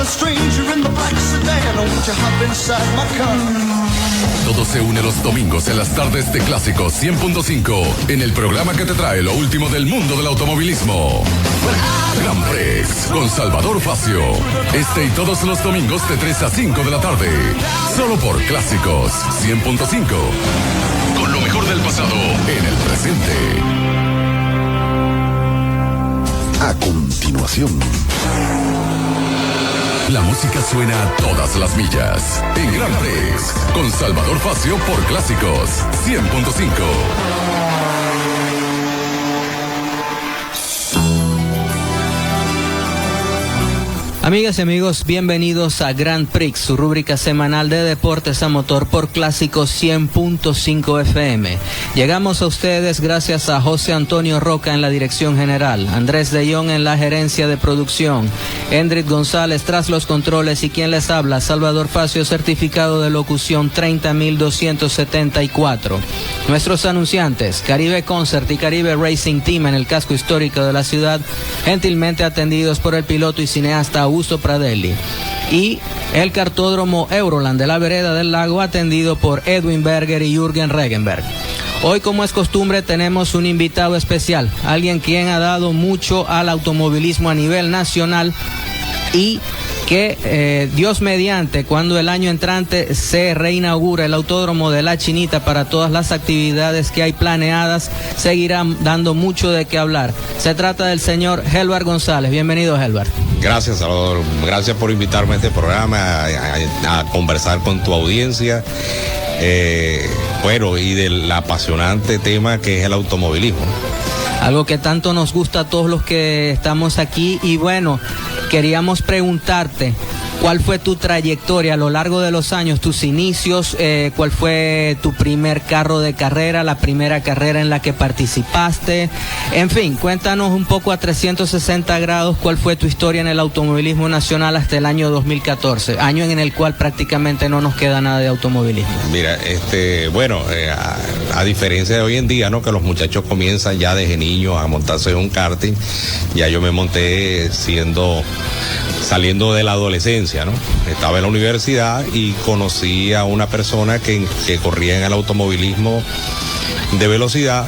a stranger in the black sedan. Won't you hop inside my car? Todo se une los domingos en las tardes de Clásicos 100.5 en el programa que te trae lo último del mundo del automovilismo. Grand Prix con Salvador Facio. Este y todos los domingos de 3 a 5 de la tarde. Solo por Clásicos 100.5. Con lo mejor del pasado en el presente. A continuación, la música suena a todas las millas. En Grand Prix, con Salvador Facio por Clásicos 100.5. Amigas y amigos, bienvenidos a Grand Prix, su rúbrica semanal de deportes a motor por Clásicos 100.5 FM. Llegamos a ustedes gracias a José Antonio Roca en la dirección general, Andrés de Jong en la gerencia de producción, Endrit González tras los controles y quien les habla, Salvador Facio, certificado de locución 30.274. Nuestros anunciantes, Caribe Concert y Caribe Racing Team en el casco histórico de la ciudad, gentilmente atendidos por el piloto y cineasta Augusto Pradelli, y el cartódromo Euroland de la Vereda del Lago, atendido por Edwin Berger y Jürgen Regenberg. Hoy, como es costumbre, tenemos un invitado especial, alguien quien ha dado mucho al automovilismo a nivel nacional y que Dios mediante, cuando el año entrante se reinaugura el autódromo de La Chinita para todas las actividades que hay planeadas, seguirá dando mucho de qué hablar. Se trata del señor Helvar González. Bienvenido, Helvar. Gracias, Salvador. Gracias por invitarme a este programa, a conversar con tu audiencia. Bueno, y del apasionante tema que es el automovilismo. Algo que tanto nos gusta a todos los que estamos aquí. Y bueno, queríamos preguntarte, ¿cuál fue tu trayectoria a lo largo de los años, tus inicios? ¿Cuál fue tu primer carro de carrera, la primera carrera en la que participaste? En fin, cuéntanos un poco a 360 grados cuál fue tu historia en el automovilismo nacional hasta el año 2014, año en el cual prácticamente no nos queda nada de automovilismo. Mira, bueno, a diferencia de hoy en día, ¿no? Que los muchachos comienzan ya desde niños a montarse en un karting, ya yo me monté saliendo de la adolescencia, ¿no? Estaba en la universidad y conocí a una persona que corría en el automovilismo de velocidad,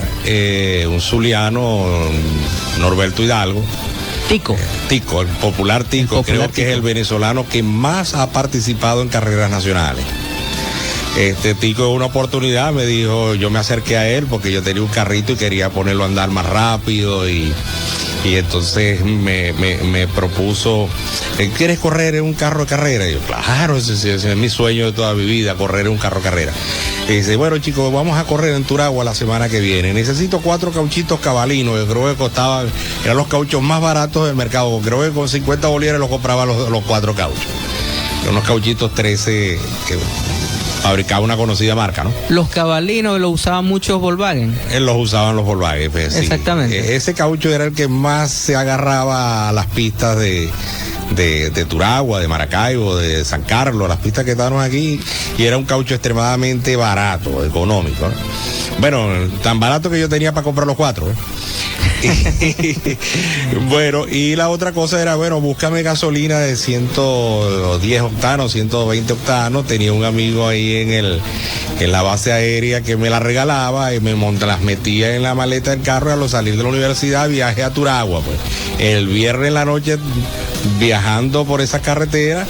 un zuliano, Norberto Hidalgo. Tico, el popular Tico, creo que es el venezolano que más ha participado en carreras nacionales. Tico, en una oportunidad me dijo, yo me acerqué a él porque yo tenía un carrito y quería ponerlo a andar más rápido y entonces me propuso, ¿quieres correr en un carro de carrera? Y yo, claro, ese es mi sueño de toda mi vida, correr en un carro de carrera. Y dice, bueno, chicos, vamos a correr en Turagua la semana que viene. Necesito 4 cauchitos cabalinos, yo creo que costaban, eran los cauchos más baratos del mercado, creo que con 50 bolívares los compraba los 4 cauchos. Unos cauchitos 13 que fabricaba una conocida marca, ¿no? Los cabalinos los usaban muchos Volkswagen. Los usaban los Volkswagen, pues, sí. Exactamente. Ese caucho era el que más se agarraba a las pistas de Turagua, de Maracaibo, de San Carlos, las pistas que estábamos aquí, y era un caucho extremadamente barato, económico, ¿no? Bueno, tan barato que yo tenía para comprar los 4, ¿eh? Bueno, y la otra cosa era, bueno, búscame gasolina de 110 octanos, 120 octanos. Tenía un amigo ahí en la base aérea que me la regalaba y las metía en la maleta del carro, y a lo salir de la universidad viajé a Turagua, pues. El viernes en la noche, viajando por esa carretera,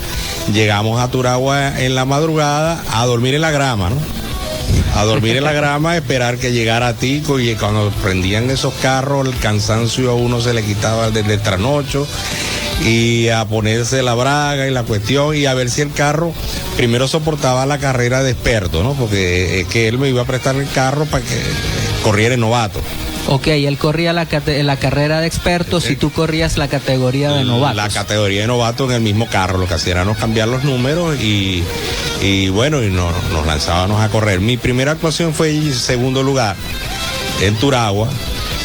llegamos a Turagua en la madrugada a dormir en la grama, ¿no? A dormir en la grama, esperar que llegara Tico, y cuando prendían esos carros el cansancio a uno se le quitaba desde el trasnocho, y a ponerse la braga y la cuestión, y a ver si el carro primero soportaba la carrera de experto, ¿no? Porque es que él me iba a prestar el carro para que corriera en novato. Ok, él corría la carrera de expertos y tú corrías la categoría de novatos. La categoría de novatos en el mismo carro, lo que hacía era cambiar los números y bueno, y nos lanzábamos a correr. Mi primera actuación fue en segundo lugar en Turagua.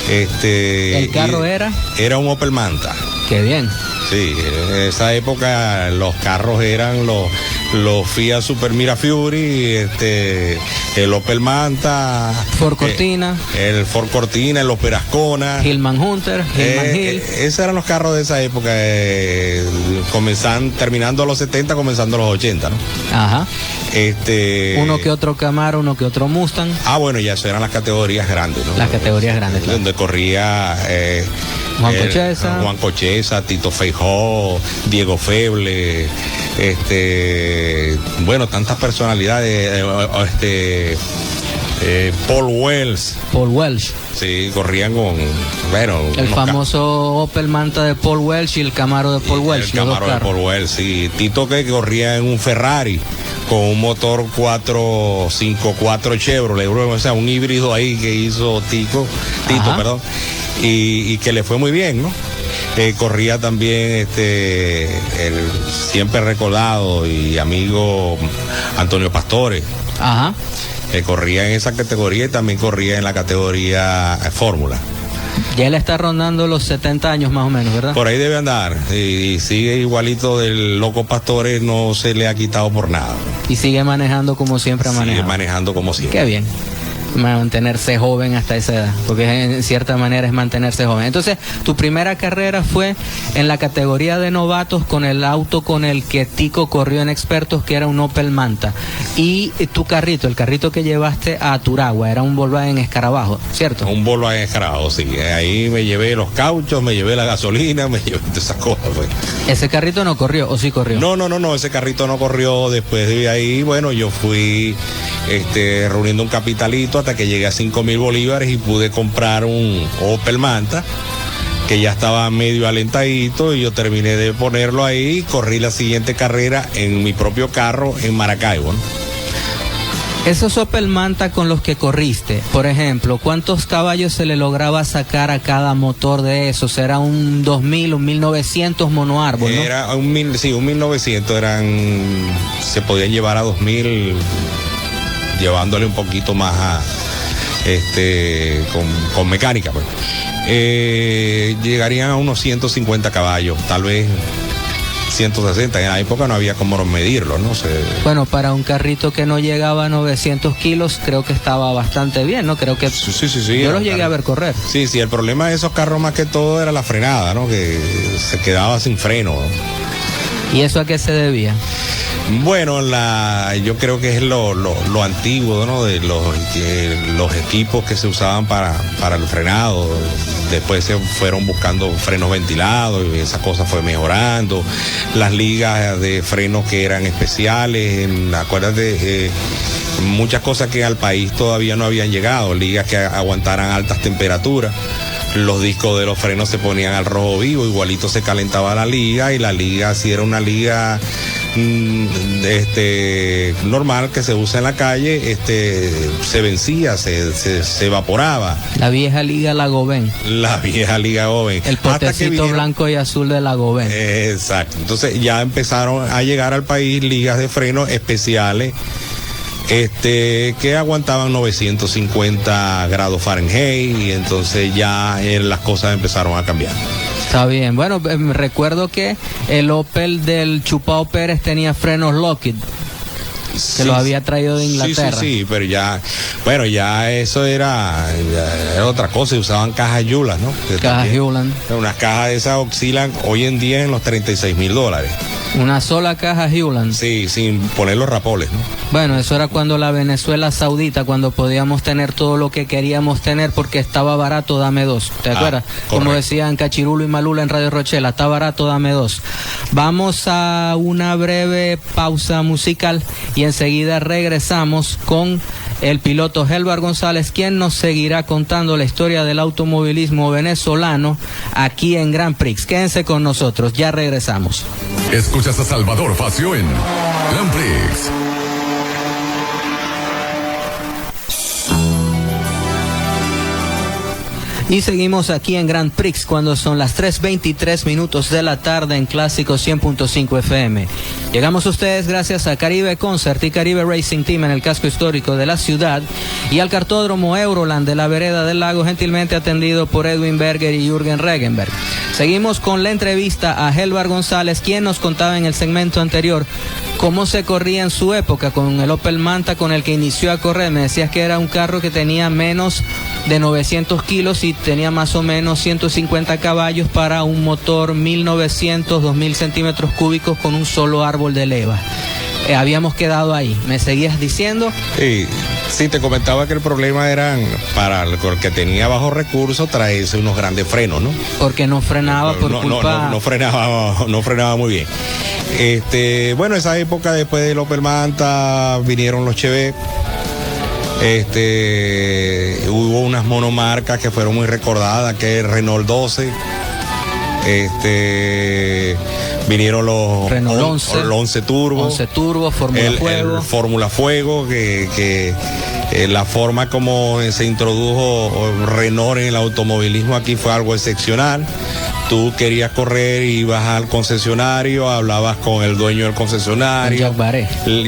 ¿El carro era? Era un Opel Manta. Qué bien. Sí, en esa época los carros eran los Fiat Super Mirafiori, el Opel Manta, Ford Cortina, el Ford Cortina, el Opel Ascona, Hillman Hunter, Hillman Hill. Esos eran los carros de esa época, terminando los 70, comenzando los 80, ¿no? Ajá. Uno que otro Camaro, uno que otro Mustang. Bueno, ya eso eran las categorías grandes, ¿no? Las categorías grandes, claro. Donde corría Juan Cocheza, Tito Feijó, Diego Feble, bueno, tantas personalidades, Paul Welch. Sí, corrían con, bueno... El famoso Opel Manta de Paul Welch y el Camaro de Paul Welch. El Camaro de Paul Welch, sí. Tito que corría en un Ferrari con un motor 454 Chevrolet, o sea, un híbrido ahí que hizo Tito, perdón, y que le fue muy bien, ¿no? Corría también el siempre recordado y amigo Antonio Pastore. Ajá. Corría en esa categoría y también corría en la categoría Fórmula. Ya él está rondando los 70 años más o menos, ¿verdad? Por ahí debe andar. Y sigue igualito del loco Pastore, no se le ha quitado por nada. Y sigue manejando como siempre ha manejado. Sigue manejando como siempre. Qué bien. Mantenerse joven hasta esa edad, porque en cierta manera es mantenerse joven. Entonces, tu primera carrera fue en la categoría de novatos con el auto con el que Tico corrió en expertos, que era un Opel Manta. Y tu carrito, el carrito que llevaste a Turagua, era un Volkswagen Escarabajo, ¿cierto? Un Volkswagen Escarabajo, sí. Ahí me llevé los cauchos, me llevé la gasolina, me llevé todas esas cosas. Pues. ¿Ese carrito no corrió o sí corrió? No, ese carrito no corrió. Después de ahí, bueno, yo fui reuniendo un capitalito hasta que llegué a 5,000 bolívares y pude comprar un Opel Manta que ya estaba medio alentadito, y yo terminé de ponerlo ahí y corrí la siguiente carrera en mi propio carro en Maracaibo, ¿no? Esos Opel Manta con los que corriste, por ejemplo, ¿cuántos caballos se le lograba sacar a cada motor de esos? Era un 2000, un 1900 monoárbol, ¿no? Era un 1900, se podían llevar a 2000, llevándole un poquito más con mecánica, pues. Llegarían a unos 150 caballos, tal vez 160. En la época no había cómo medirlo, ¿no? Bueno, para un carrito que no llegaba a 900 kilos, creo que estaba bastante bien, ¿no? Creo que sí, yo los llegué a ver correr. Sí, el problema de esos carros más que todo era la frenada, ¿no? Que se quedaba sin freno, ¿no? ¿Y eso a qué se debía? Bueno, yo creo que es lo antiguo, ¿no? De los equipos que se usaban para el frenado. Después se fueron buscando frenos ventilados y esa cosa fue mejorando. Las ligas de frenos que eran especiales, acuérdate, muchas cosas que al país todavía no habían llegado, ligas que aguantaran altas temperaturas. Los discos de los frenos se ponían al rojo vivo, igualito se calentaba la liga, y la liga, si era una liga normal que se usa en la calle, se vencía, se evaporaba. La vieja liga Lagobén. La vieja liga Lagobén. El potecito blanco y azul de Lagobén. Exacto. Entonces ya empezaron a llegar al país ligas de frenos especiales, que aguantaban 950 grados Fahrenheit, y entonces ya las cosas empezaron a cambiar. Está bien. Bueno, recuerdo que el Opel del Chupao Pérez tenía frenos Lockheed, que lo había traído de Inglaterra. Sí, pero ya eso era otra cosa, y usaban cajas Hewland, ¿no? Cajas Hewland. Unas cajas de esas oscilan hoy en día en los $36,000. Una sola caja Hewland. Sí, sin poner los rapoles, ¿no? Bueno, eso era cuando la Venezuela Saudita, cuando podíamos tener todo lo que queríamos tener porque estaba barato, dame dos. ¿Te acuerdas? Correcto. Como decían Cachirulo y Malula en Radio Rochela, está barato, dame dos. Vamos a una breve pausa musical y enseguida regresamos con el piloto Helvar González, quien nos seguirá contando la historia del automovilismo venezolano aquí en Grand Prix. Quédense con nosotros, ya regresamos. Escuchas a Salvador Facio en Grand Prix. Y seguimos aquí en Grand Prix cuando son las 3:23 minutos de la tarde en Clásico 100.5 FM. Llegamos a ustedes gracias a Caribe Concert y Caribe Racing Team en el casco histórico de la ciudad, y al cartódromo Euroland de la Vereda del Lago, gentilmente atendido por Edwin Berger y Jürgen Regenberg. Seguimos con la entrevista a Helvar González, quien nos contaba en el segmento anterior cómo se corría en su época con el Opel Manta con el que inició a correr. Me decías que era un carro que tenía menos de 900 kilos y tenía más o menos 150 caballos para un motor 1900, 2000 centímetros cúbicos con un solo árbol de leva. Habíamos quedado ahí. ¿Me seguías diciendo? Sí, te comentaba que el problema eran para el que tenía bajos recursos traerse unos grandes frenos, ¿no? Porque no frenaba no frenaba muy bien. Bueno, esa época después del Opel Manta vinieron los Chevette. Hubo unas monomarcas que fueron muy recordadas, que es Renault 12. Vinieron los Renault 11 Turbo. 11 Turbo, Fórmula Fuego. El Fórmula Fuego, que la forma como se introdujo Renault en el automovilismo aquí fue algo excepcional. Tú querías correr, ibas al concesionario, hablabas con el dueño del concesionario.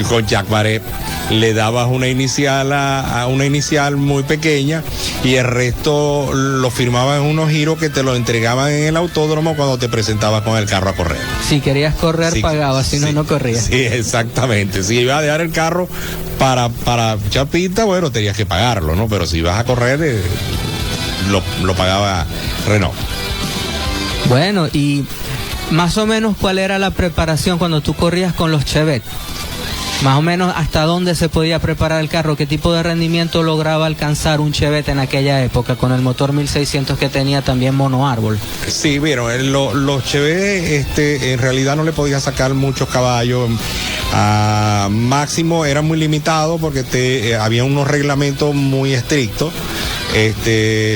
Con Jacques Barret. Le dabas una inicial a una inicial muy pequeña y el resto lo firmaban en unos giros que te lo entregaban en el autódromo cuando te presentabas con el carro a correr. Si querías correr, sí, pagabas, si no, no corrías. Sí, exactamente. Si ibas a dejar el carro para echar pista, bueno, tenías que pagarlo, ¿no? Pero si ibas a correr, lo pagaba Renault. Bueno, y más o menos, ¿cuál era la preparación cuando tú corrías con los Chevette? Más o menos, ¿hasta dónde se podía preparar el carro? ¿Qué tipo de rendimiento lograba alcanzar un Chevette en aquella época con el motor 1600 que tenía también monoárbol? Sí, vieron, los Chevette en realidad no le podía sacar muchos caballos. Máximo era muy limitado porque había unos reglamentos muy estrictos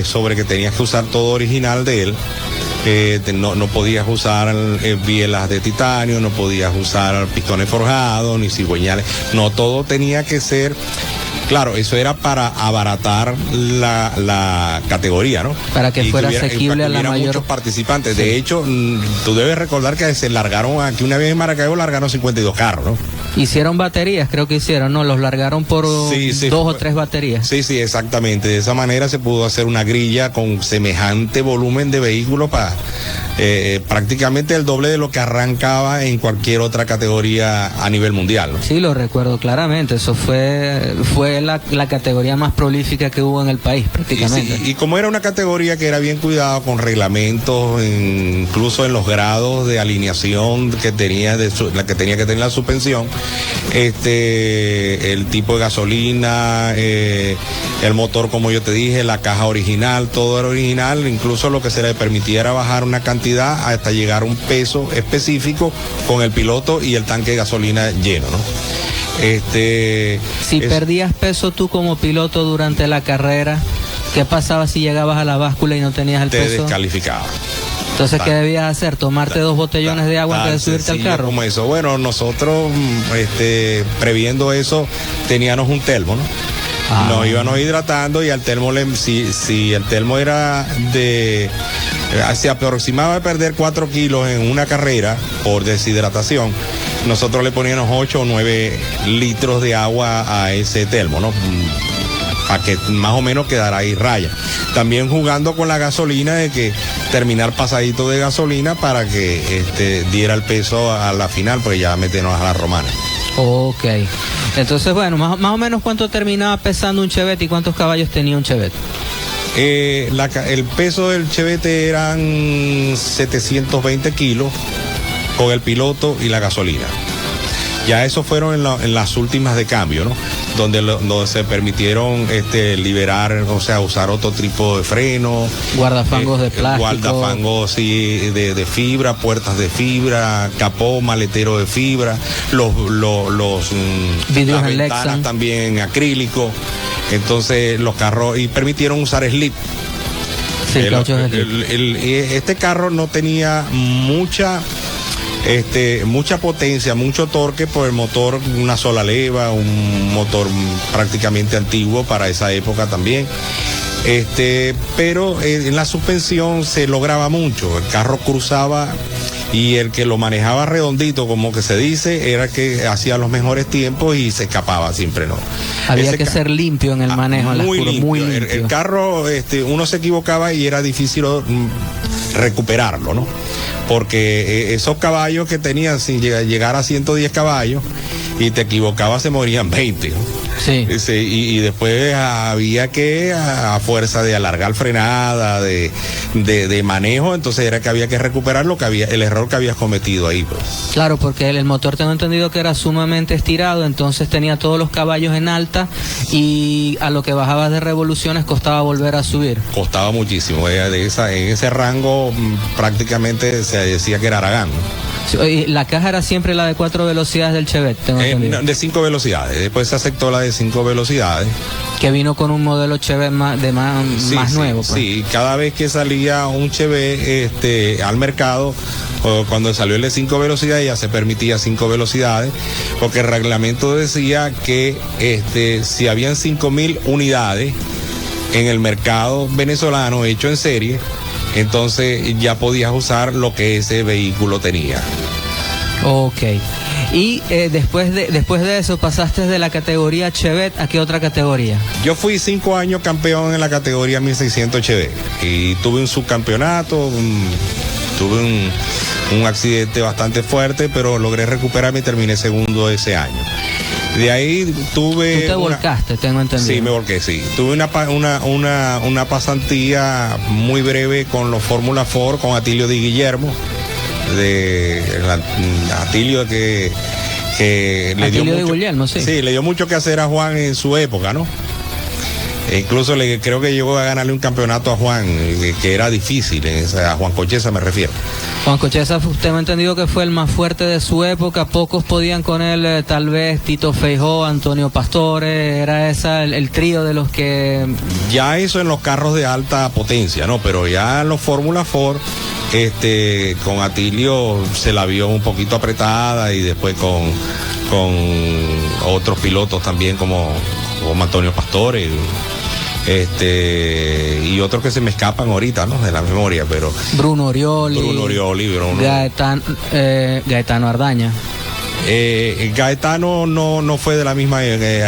sobre que tenías que usar todo original de él. No podías usar bielas de titanio, no podías usar pistones forjados, ni cigüeñales. No, todo tenía que ser. Claro, eso era para abaratar la categoría, ¿no? Para que fuera asequible a la mayor. Muchos participantes. Sí. De hecho, tú debes recordar que se largaron aquí una vez en Maracaibo, largaron 52 carros, ¿no? Hicieron baterías, creo que hicieron, ¿no? Los largaron por 2 o 3 baterías. Sí, exactamente. De esa manera se pudo hacer una grilla con semejante volumen de vehículos para prácticamente el doble de lo que arrancaba en cualquier otra categoría a nivel mundial, ¿no? Sí, lo recuerdo claramente. Eso fue la categoría más prolífica que hubo en el país, prácticamente. Y como era una categoría que era bien cuidada con reglamentos, incluso en los grados de alineación que tenía la que tenía que tener la suspensión, el tipo de gasolina, el motor, como yo te dije, la caja original, todo era original, incluso lo que se le permitiera bajar una cantidad hasta llegar a un peso específico con el piloto y el tanque de gasolina lleno, ¿no? Si perdías peso tú como piloto durante la carrera, ¿qué pasaba si llegabas a la báscula y no tenías el peso? Te descalificaba. Entonces, ¿qué debías hacer? ¿Tomarte 2 botellones de agua antes de subirte al carro? Como eso. Bueno, nosotros, previendo eso, teníamos un termo, ¿no? Nos íbamos hidratando y al termo, si el termo era se aproximaba a perder 4 kilos en una carrera por deshidratación, nosotros le poníamos 8 o 9 litros de agua a ese termo, ¿no? Para que más o menos quedara ahí raya. También jugando con la gasolina, de que terminar pasadito de gasolina para que diera el peso a la final, pues ya meternos a la romana. Ok. Entonces, bueno, más o menos, ¿cuánto terminaba pesando un Chevette y cuántos caballos tenía un Chevette? El peso del Chevette eran 720 kilos con el piloto y la gasolina. Ya eso fueron en las últimas de cambio, ¿no? Donde se permitieron liberar, o sea, usar otro tipo de freno. Guardafangos de plástico. Guardafangos, sí, de fibra, puertas de fibra, capó, maletero de fibra, vidrios las en ventanas Lexan. también acrílico. Entonces los carros, y permitieron usar slip. Sí, cauchos de slip. Este carro no tenía mucha potencia, mucho torque por el motor, una sola leva, un motor prácticamente antiguo para esa época también. Pero en la suspensión se lograba mucho, el carro cruzaba y el que lo manejaba redondito, como que se dice, era que hacía los mejores tiempos y se escapaba siempre, ¿no? Había que ser limpio en el manejo, muy limpio. Muy limpio. El carro, uno se equivocaba y era difícil recuperarlo, ¿no? Porque esos caballos que tenían, sin llegar a 110 caballos, y te equivocabas, se morían 20, ¿no? Sí. Y después había que, a fuerza de alargar frenada, de manejo, entonces era que había que recuperar el error que habías cometido ahí, pues. Claro, porque el motor tengo entendido que era sumamente estirado, entonces tenía todos los caballos en alta y a lo que bajabas de revoluciones costaba volver a subir. Costaba muchísimo, en ese rango prácticamente se decía que era Aragán, ¿no? Y la caja era siempre la de 4 velocidades del Chevette, tengo entendido. De 5 velocidades, después se aceptó la de 5 velocidades. Que vino con un modelo Chevette más nuevo. Pues. Sí, cada vez que salía un Chevette al mercado, cuando salió el de 5 velocidades ya se permitía 5 velocidades, porque el reglamento decía que si habían 5.000 unidades en el mercado venezolano hecho en serie, entonces ya podías usar lo que ese vehículo tenía. Ok. Y después de eso pasaste de la categoría Chevette a qué otra categoría. Yo fui 5 años campeón en la categoría 1600 Chevette y tuve un subcampeonato, tuve un accidente bastante fuerte, pero logré recuperarme y terminé segundo ese año. De ahí tuve... ¿Tú te volcaste, tengo entendido? Sí, me volqué, sí. Tuve una pasantía muy breve con los Fórmula Ford, con Atilio Di Guillermo, Atilio que le dio mucho, Guillermo, sí. Sí, le dio mucho que hacer a Juan en su época, ¿no? E incluso creo que llegó a ganarle un campeonato a Juan, que era difícil, a Juan Cocheza me refiero. Juan Cocheza, usted me ha entendido que fue el más fuerte de su época, pocos podían con él, tal vez Tito Feijó, Antonio Pastore, era el trío de los que... Ya eso en los carros de alta potencia, ¿no? Pero ya en los Fórmula Ford, con Atilio se la vio un poquito apretada y después con otros pilotos también como Antonio Pastore, y otros que se me escapan ahorita, ¿no? De la memoria, pero... Bruno Orioli, Gaetano Ardaña. Gaetano no fue de la misma...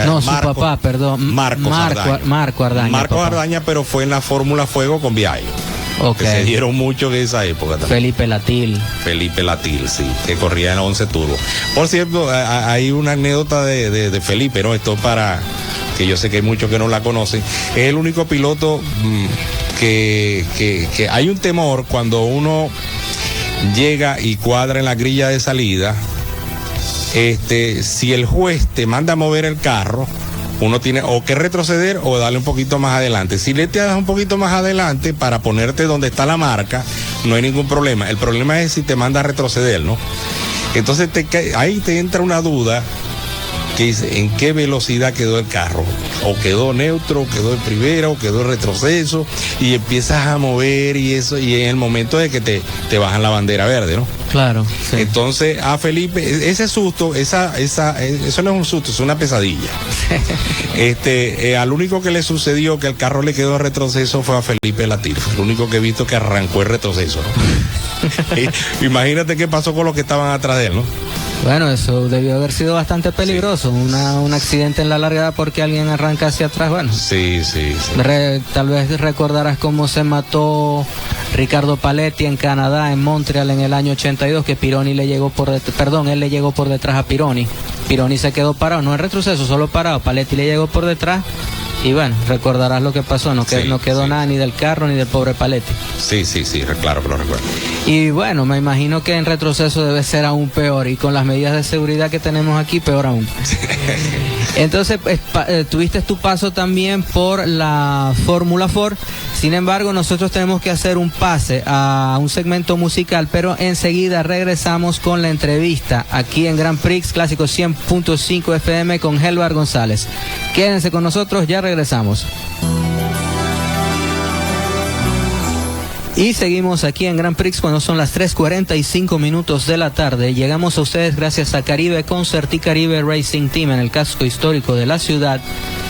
no, su papá, perdón. Marco Ardaña. Marcos Ardaña, pero fue en la Fórmula Fuego con Viaggio. Okay. Que se dieron mucho en esa época también. Felipe Latil, sí, que corría en la 11 Turbo. Por cierto, hay una anécdota de Felipe, ¿no? Esto para... que yo sé que hay muchos que no la conocen. Es el único piloto que hay un temor cuando uno llega y cuadra en la grilla de salida. Si el juez te manda a mover el carro, uno tiene o que retroceder o darle un poquito más adelante. Si le te das un poquito más adelante para ponerte donde está la marca, no hay ningún problema. El problema es si te manda a retroceder, ¿no? Entonces ahí te entra una duda que dice, ¿en qué velocidad quedó el carro? O quedó neutro, o quedó en primera, o quedó en retroceso, y empiezas a mover y eso, y en el momento de que te bajan la bandera verde, ¿no? Claro, sí. Entonces a Felipe, ese susto, eso no es un susto, es una pesadilla. Al único que le sucedió que el carro le quedó en retroceso fue a Felipe Latil, fue el único que he visto que arrancó el retroceso, ¿no? Imagínate qué pasó con los que estaban atrás de él, ¿no? Bueno, eso debió haber sido bastante peligroso, sí. Un accidente en la largada porque alguien arranca hacia atrás, bueno. Sí. Tal vez recordarás cómo se mató Ricardo Paletti en Canadá, en Montreal, en el año 82, que él le llegó por detrás a Pironi. Pironi se quedó parado, no en retroceso, solo parado. Paletti le llegó por detrás. Y bueno, recordarás lo que pasó, no quedó nada ni del carro ni del pobre Paletti. Sí, claro que lo recuerdo. Y bueno, me imagino que en retroceso debe ser aún peor, y con las medidas de seguridad que tenemos aquí, peor aún. Entonces, tuviste tu paso también por la Fórmula Ford. Sin embargo, nosotros tenemos que hacer un pase a un segmento musical, pero enseguida regresamos con la entrevista aquí en Grand Prix Clásico 100.5 FM con Helvar González. Quédense con nosotros, ya regresamos. Y seguimos aquí en Grand Prix cuando son las 3:45 de la tarde. Llegamos a ustedes gracias a Caribe Concert y Caribe Racing Team en el casco histórico de la ciudad,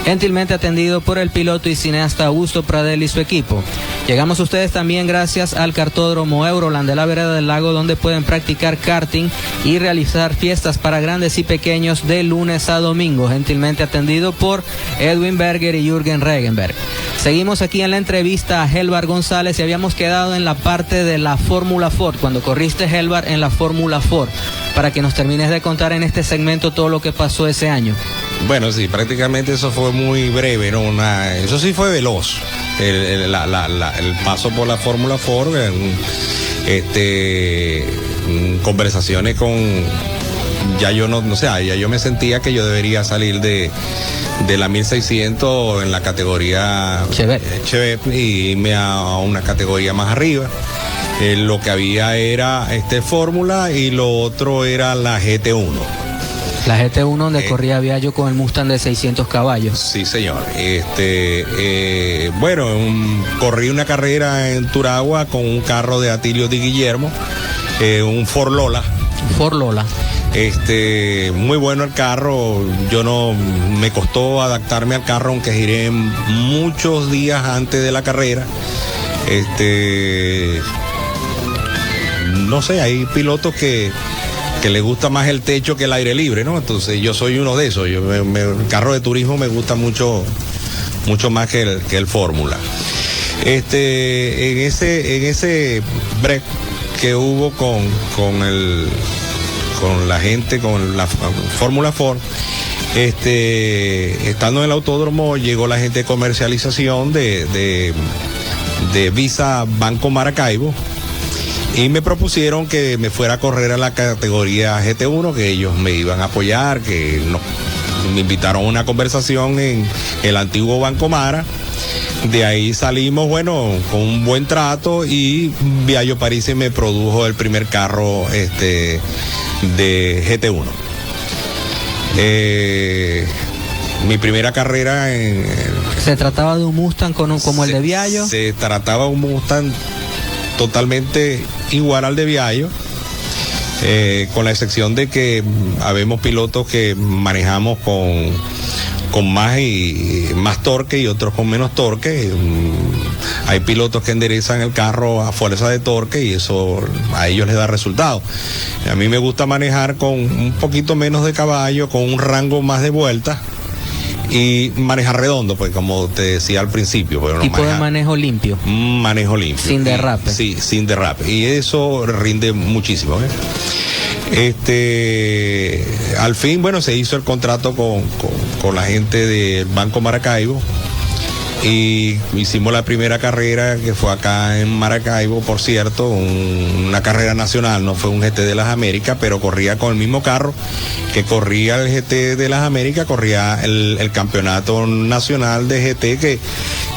gentilmente atendido por el piloto y cineasta Augusto Pradel y su equipo. Llegamos a ustedes también gracias al Kartódromo Euroland de la Vereda del Lago, donde pueden practicar karting y realizar fiestas para grandes y pequeños de lunes a domingo, gentilmente atendido por Edwin Berger y Jürgen Regenberg. Seguimos aquí en la entrevista a Helvar González y habíamos quedado en la parte de la Fórmula Ford, cuando corriste, Helvar, en la Fórmula Ford, para que nos termines de contar en este segmento todo lo que pasó ese año. Bueno, sí, prácticamente eso fue muy breve, ¿no? Eso sí fue veloz, el paso por la Fórmula Ford, conversaciones con, ya yo no sé, ya yo me sentía que yo debería salir de la 1600 en la categoría Chevette y irme a una categoría más arriba. Lo que había era Fórmula y lo otro era la GT1. La GT1 donde corría Viallo con el Mustang de 600 caballos. Sí, señor. Bueno, corrí una carrera en Turagua con un carro de Atilio Di Guillermo, un Ford Lola. Ford Lola. Muy bueno el carro. Me costó adaptarme al carro, aunque giré muchos días antes de la carrera. No sé, hay pilotos que les gusta más el techo que el aire libre, ¿no? Entonces yo soy uno de esos. El carro de turismo me gusta mucho más que el Fórmula. En ese break que hubo con la gente, con la Fórmula Ford, estando en el autódromo, llegó la gente de comercialización de Visa Banco Maracaibo y me propusieron que me fuera a correr a la categoría GT1, que ellos me iban a apoyar, que me invitaron a una conversación en el antiguo Banco Mara. De ahí salimos, bueno, con un buen trato, y Viallo Parisi me produjo el primer carro de GT1. Mi primera carrera ¿Se trataba de un Mustang como el de Viallo? Se trataba de un Mustang totalmente igual al de Viallo, con la excepción de que habemos pilotos que manejamos con más torque y otros con menos torque. Hay pilotos que enderezan el carro a fuerza de torque y eso a ellos les da resultado. A mí me gusta manejar con un poquito menos de caballo, con un rango más de vueltas y manejar redondo, pues como te decía al principio. Pues, tipo de manejo limpio. Manejo limpio. Sin derrape. Sí, sin derrape. Y eso rinde muchísimo, al fin, bueno, se hizo el contrato con la gente del Banco Maracaibo y hicimos la primera carrera, que fue acá en Maracaibo, por cierto, una carrera nacional, no fue un GT de las Américas, pero corría con el mismo carro que corría el GT de las Américas, corría el campeonato nacional de GT, que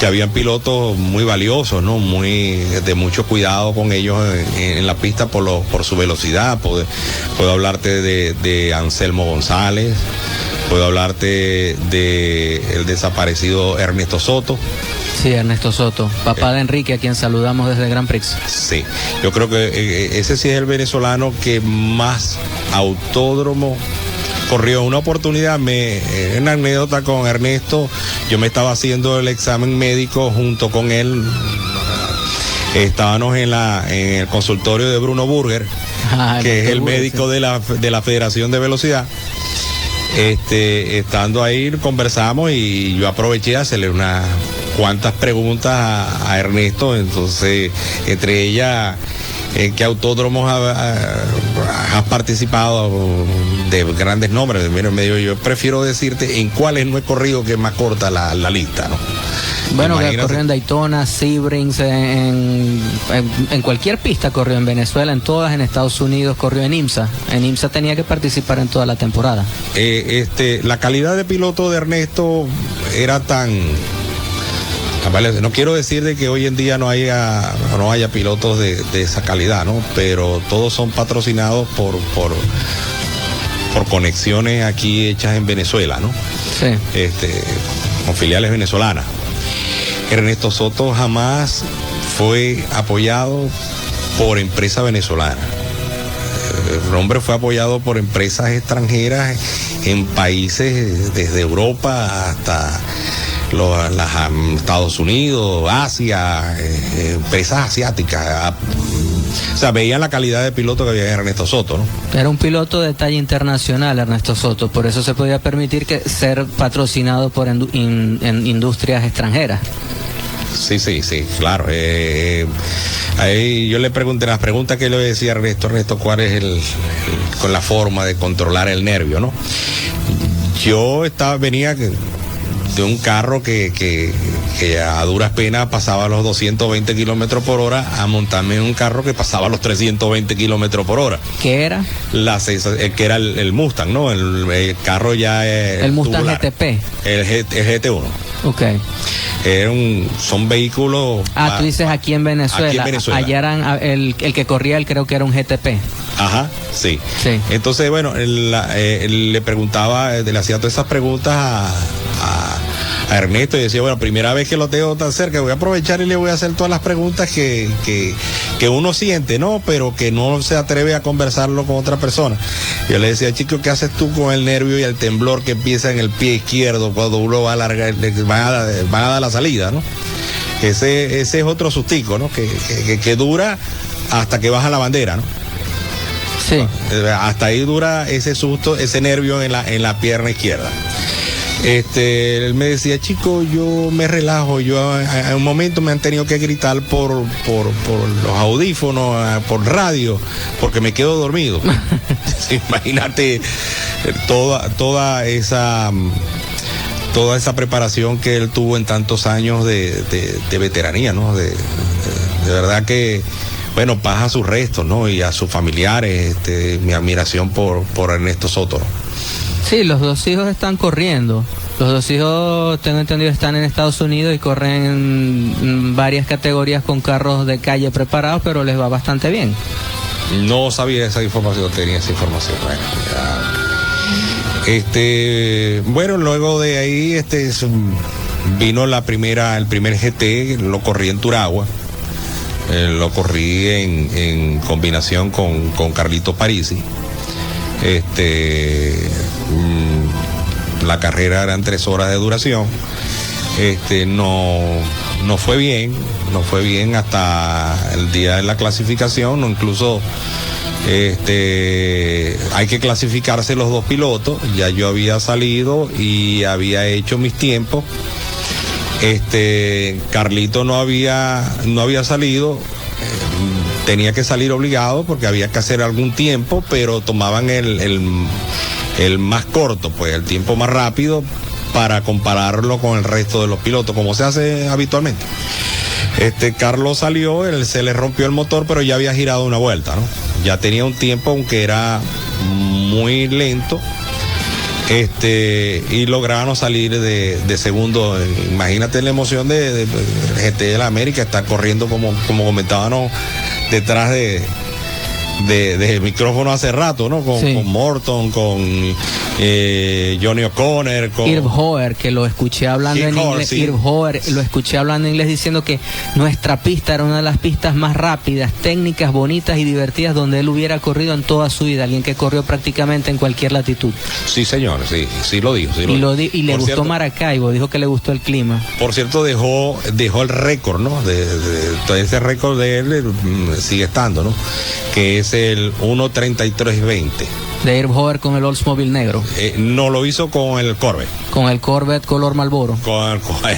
habían pilotos muy valiosos, ¿no? De mucho cuidado con ellos en la pista por su velocidad. Puedo hablarte de Anselmo González, puedo hablarte de el desaparecido Ernesto Soto. Sí, Ernesto Soto, papá de Enrique, a quien saludamos desde Grand Prix. Sí, yo creo que ese sí es el venezolano que más autódromo corrió. Una oportunidad, una anécdota con Ernesto, yo me estaba haciendo el examen médico junto con él. Estábamos en el consultorio de Bruno Burger, que es el médico de la Federación de Velocidad. Estando ahí conversamos y yo aproveché a hacerle unas cuantas preguntas a Ernesto. Entonces, entre ellas, ¿en qué autódromos has participado de grandes nombres? Mira, yo prefiero decirte en cuáles no he corrido, que es más corta la lista, ¿no? Bueno, corrió en Daytona, Sebring, en cualquier pista corrió en Venezuela, en todas, en Estados Unidos corrió en IMSA. En IMSA tenía que participar en toda la temporada. La calidad de piloto de Ernesto era tan... No quiero decir de que hoy en día no haya pilotos de esa calidad, ¿no? Pero todos son patrocinados por conexiones aquí hechas en Venezuela, ¿no? Sí. Con filiales venezolanas. Ernesto Soto jamás fue apoyado por empresa venezolana. El hombre fue apoyado por empresas extranjeras en países desde Europa hasta Estados Unidos, Asia, empresas asiáticas. O sea, veían la calidad de piloto que había en Ernesto Soto, ¿no? Era un piloto de talla internacional, Ernesto Soto, por eso se podía permitir ser patrocinado por industrias extranjeras. Sí, claro. Ahí yo le pregunté, las preguntas que le decía a Ernesto, ¿cuál es con la forma de controlar el nervio, no? Yo venía de un carro que a duras penas pasaba los 220 kilómetros por hora a montarme en un carro que pasaba los 320 kilómetros por hora. ¿Qué era? Que era el Mustang, ¿no? El carro ya es el Mustang tubular. GTP. El GT1. Ok. Son vehículos. Tú dices aquí en Venezuela. Aquí en Venezuela. Allá eran el que corría, creo que era un GTP. Ajá, sí. Sí. Entonces, bueno, le preguntaba, le hacía todas esas preguntas a Ernesto y decía, bueno, primera vez que lo tengo tan cerca, voy a aprovechar y le voy a hacer todas las preguntas que uno siente, ¿no? Pero que no se atreve a conversarlo con otra persona. Yo le decía, chico, ¿qué haces tú con el nervio y el temblor que empieza en el pie izquierdo cuando uno va a alargar, van a dar la salida, ¿no? Ese es otro sustico, ¿no? Que dura hasta que baja la bandera, ¿no? Sí. Hasta ahí dura ese susto, ese nervio en la pierna izquierda. Él me decía, chico, yo me relajo, en un momento me han tenido que gritar por los audífonos, por radio, porque me quedo dormido. Imagínate toda esa preparación que él tuvo en tantos años de veteranía, ¿no? De verdad que, bueno, paz a sus restos, ¿no? Y a sus familiares, mi admiración por Ernesto Soto, ¿no? Sí, los dos hijos están corriendo. Los dos hijos, tengo entendido, están en Estados Unidos y corren en varias categorías con carros de calle preparados, pero les va bastante bien. No sabía esa información, tenía esa información. Bueno, luego de ahí vino el primer GT, lo corrí en Turagua. Lo corrí en combinación con Carlito Parisi. La carrera eran 3 horas de duración. No fue bien hasta el día de la clasificación, incluso hay que clasificarse los 2 pilotos. Ya yo había salido y había hecho mis tiempos. Carlito no había salido. Tenía que salir obligado porque había que hacer algún tiempo, pero tomaban el más corto, pues el tiempo más rápido, para compararlo con el resto de los pilotos, como se hace habitualmente. Carlos salió, se le rompió el motor, pero ya había girado una vuelta, ¿no? Ya tenía un tiempo, aunque era muy lento, y lograron salir de segundo. Imagínate la emoción de GT de la América, estar corriendo como comentábamos detrás de micrófono hace rato, ¿no? Con Morton, con Johnny O'Connor, con Irv Hoer, que lo escuché hablando en inglés. Sí. Irv Hoer lo escuché hablando en inglés diciendo que nuestra pista era una de las pistas más rápidas, técnicas, bonitas y divertidas donde él hubiera corrido en toda su vida. Alguien que corrió prácticamente en cualquier latitud. Sí, señor, sí lo dijo. Y le gustó Maracaibo, dijo que le gustó el clima. Por cierto, dejó el récord, ¿no? Todo ese récord de él sigue estando, ¿no? Que es el 1:33:20. De Irv Hoer con el Oldsmobile negro. No, lo hizo con el Corvette. Con el Corvette color Marlboro.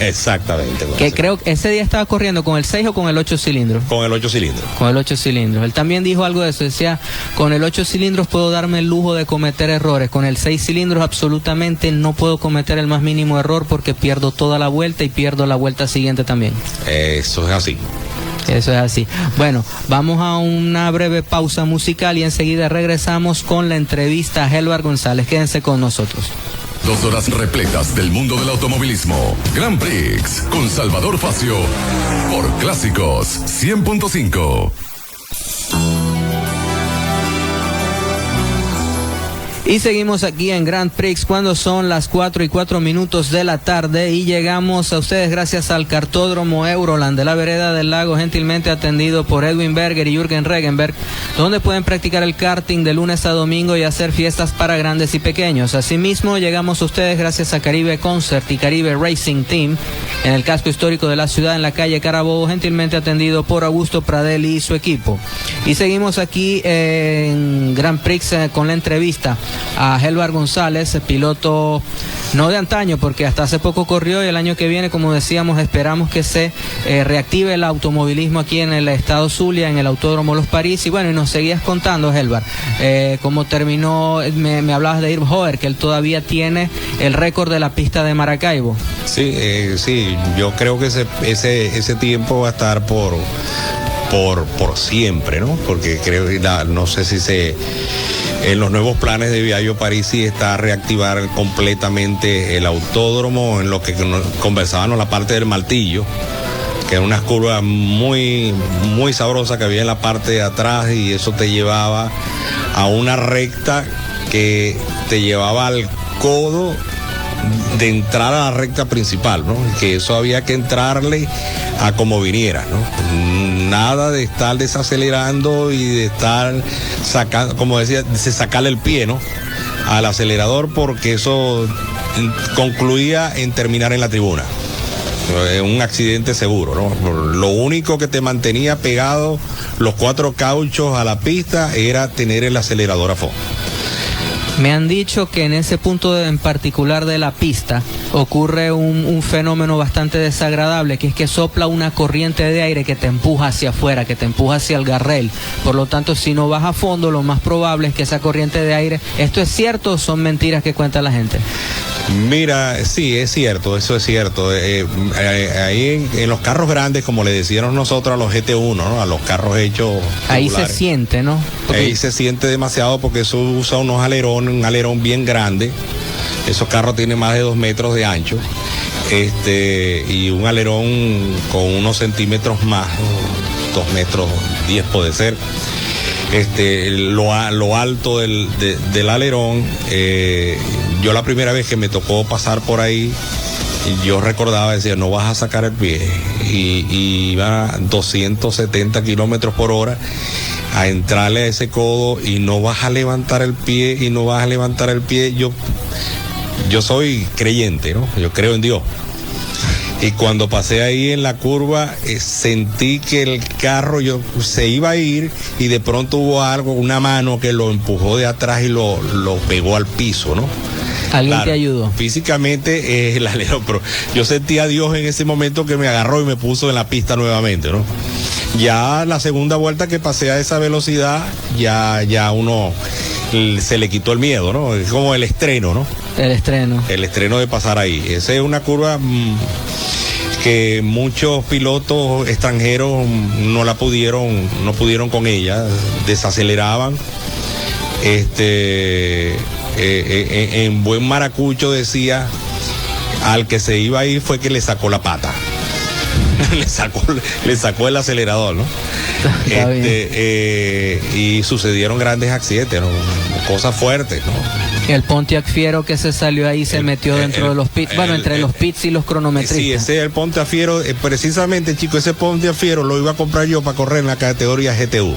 Exactamente. Que creo que ese día estaba corriendo con el 6 o con el 8 cilindros. Con el 8 cilindros. Con el 8 cilindros. Él también dijo algo de eso. Decía, con el 8 cilindros puedo darme el lujo de cometer errores. Con el 6 cilindros absolutamente no puedo cometer el más mínimo error porque pierdo toda la vuelta y pierdo la vuelta siguiente también. Eso es así. Eso es así. Bueno, vamos a una breve pausa musical y enseguida regresamos con la entrevista a Helvar González. Quédense con nosotros. 2 horas repletas del mundo del automovilismo. Grand Prix con Salvador Facio por Clásicos 100.5. Y seguimos aquí en Grand Prix cuando son las 4:04 de la tarde y llegamos a ustedes gracias al Kartódromo Euroland de la Vereda del Lago, gentilmente atendido por Edwin Berger y Jürgen Regenberg, donde pueden practicar el karting de lunes a domingo y hacer fiestas para grandes y pequeños. Asimismo, llegamos a ustedes gracias a Caribe Concert y Caribe Racing Team en el casco histórico de la ciudad, en la calle Carabobo, gentilmente atendido por Augusto Pradelli y su equipo. Y seguimos aquí en Grand Prix con la entrevista a Helvar González, piloto no de antaño, porque hasta hace poco corrió, y el año que viene, como decíamos, esperamos que se reactive el automovilismo aquí en el estado Zulia, en el Autódromo Los París. Y bueno, y nos seguías contando, Helvar, cómo terminó, me hablabas de Irv Hoer, que él todavía tiene el récord de la pista de Maracaibo. Sí, sí, yo creo que ese tiempo va a estar por siempre, ¿no? Porque creo que no sé si en los nuevos planes de Viaggio Parisi está reactivar completamente el autódromo, en lo que conversábamos, la parte del Martillo, que era una curva muy, muy sabrosa que había en la parte de atrás, y eso te llevaba a una recta que te llevaba al codo de entrar a la recta principal, ¿no? Que eso había que entrarle a como viniera, ¿no? Nada de estar desacelerando y de estar sacando, como decía, de sacarle el pie, ¿no? Al acelerador, porque eso concluía en terminar en la tribuna. Un accidente seguro, ¿no? Lo único que te mantenía pegado los 4 cauchos a la pista era tener el acelerador a fondo. Me han dicho que en ese punto en particular de la pista ocurre un fenómeno bastante desagradable, que es que sopla una corriente de aire que te empuja hacia afuera, que te empuja hacia el garrel. Por lo tanto, si no vas a fondo, lo más probable es que esa corriente de aire... ¿Esto es cierto o son mentiras que cuenta la gente? Mira, sí, es cierto, eso es cierto. Ahí en los carros grandes, como le decíamos nosotros a los GT1, ¿no? A los carros hechos ahí regulares, se siente, ¿no? Porque... ahí se siente demasiado, porque eso usa unos alerones, un alerón bien grande. Esos carros tienen más de 2 metros de ancho, y un alerón con unos centímetros más, 2 metros 10 puede ser. Lo alto del alerón, yo la primera vez que me tocó pasar por ahí, yo recordaba, decía, no vas a sacar el pie, y iba a 270 kilómetros por hora a entrarle a ese codo, y no vas a levantar el pie, y no vas a levantar el pie. Yo soy creyente, ¿no? Yo creo en Dios. Y cuando pasé ahí en la curva, sentí que el carro se iba a ir, y de pronto hubo algo, una mano que lo empujó de atrás y lo pegó al piso, ¿no? ¿Alguien Claro, te ayudó? Físicamente el alerón, pero yo sentí a Dios en ese momento, que me agarró y me puso en la pista nuevamente, ¿no? Ya la segunda vuelta que pasé a esa velocidad, ya uno se le quitó el miedo, ¿no? Es como el estreno, ¿no? El estreno. El estreno de pasar ahí. Esa es una curva que muchos pilotos extranjeros no pudieron con ella, desaceleraban. En buen maracucho decía, al que se iba a ir fue que le sacó la pata. le sacó el acelerador, ¿no? Y sucedieron grandes accidentes, ¿no? Cosas fuertes, ¿no? El Pontiac Fiero que se salió ahí se metió dentro de los pits, entre los pits y los cronometristas. Sí, ese es el Pontiac Fiero, precisamente, chico, ese Pontiac Fiero lo iba a comprar yo para correr en la categoría GTU.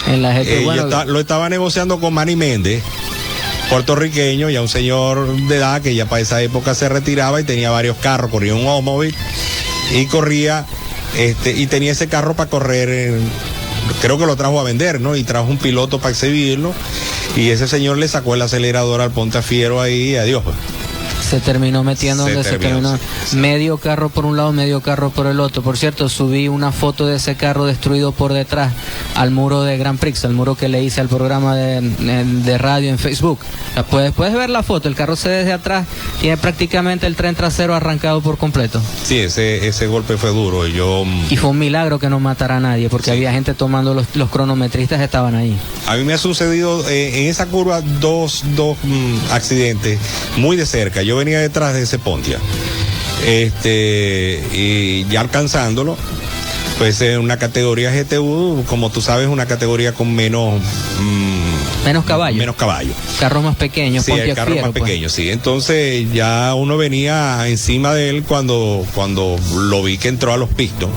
En la GTU, yo lo estaba negociando con Manny Méndez, puertorriqueño, ya un señor de edad que ya para esa época se retiraba y tenía varios carros, corría un Oldsmobile y corría, y tenía ese carro para correr, creo que lo trajo a vender, ¿no? Y trajo un piloto para exhibirlo, y ese señor le sacó el acelerador al Pontiac Fiero ahí, y adiós. Se terminó metiendo donde se terminó. Sí. Medio carro por un lado, medio carro por el otro. Por cierto, subí una foto de ese carro destruido por detrás al muro de Grand Prix, al muro que le hice al programa de radio en Facebook. Puedes ver la foto, el carro se ve desde atrás, tiene prácticamente el tren trasero arrancado por completo. Sí, ese golpe fue duro. Y fue un milagro que no matara a nadie, porque había gente tomando, los cronometristas estaban ahí. A mí me ha sucedido en esa curva dos accidentes muy de cerca. Yo venía detrás de ese Pontiac, y ya alcanzándolo, pues en una categoría GTU, como tú sabes, una categoría con menos caballo. Menos caballo. Carros más pequeños, sí, el carro más pequeño, sí. Entonces ya uno venía encima de él cuando lo vi que entró a los pistos.